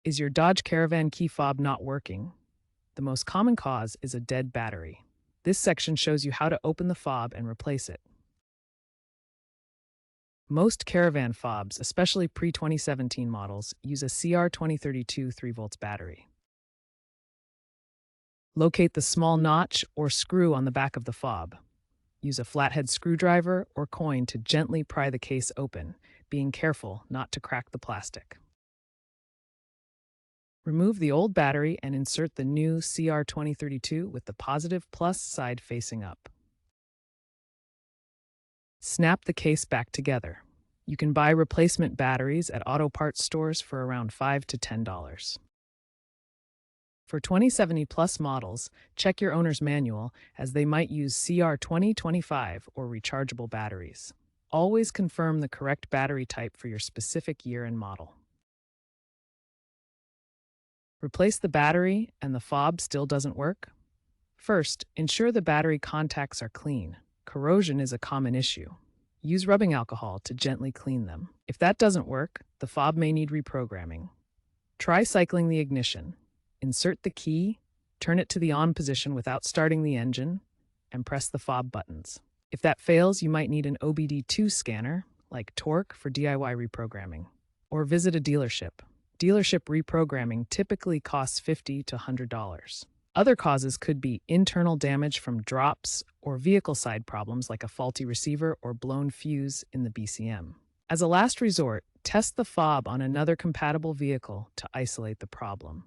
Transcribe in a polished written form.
Is your Dodge Caravan key fob not working? The most common cause is a dead battery. This section shows you how to open the fob and replace it. Most Caravan fobs, especially pre-2017 models, use a CR2032 3V battery. Locate the small notch or screw on the back of the fob. Use a flathead screwdriver or coin to gently pry the case open, being careful not to crack the plastic. Remove the old battery and insert the new CR2032 with the positive plus side facing up. Snap the case back together. You can buy replacement batteries at auto parts stores for around $5 to $10. For 2070 plus models, check your owner's manual as they might use CR2025 or rechargeable batteries. Always confirm the correct battery type for your specific year and model. Replace the battery and the fob still doesn't work? First, ensure the battery contacts are clean. Corrosion is a common issue. Use rubbing alcohol to gently clean them. If that doesn't work, the fob may need reprogramming. Try cycling the ignition. Insert the key, turn it to the on position without starting the engine, and press the fob buttons. If that fails, you might need an OBD2 scanner, like Torque for DIY reprogramming, or visit a dealership. Dealership reprogramming typically costs $50 to $100. Other causes could be internal damage from drops or vehicle side problems like a faulty receiver or blown fuse in the BCM. As a last resort, test the fob on another compatible vehicle to isolate the problem.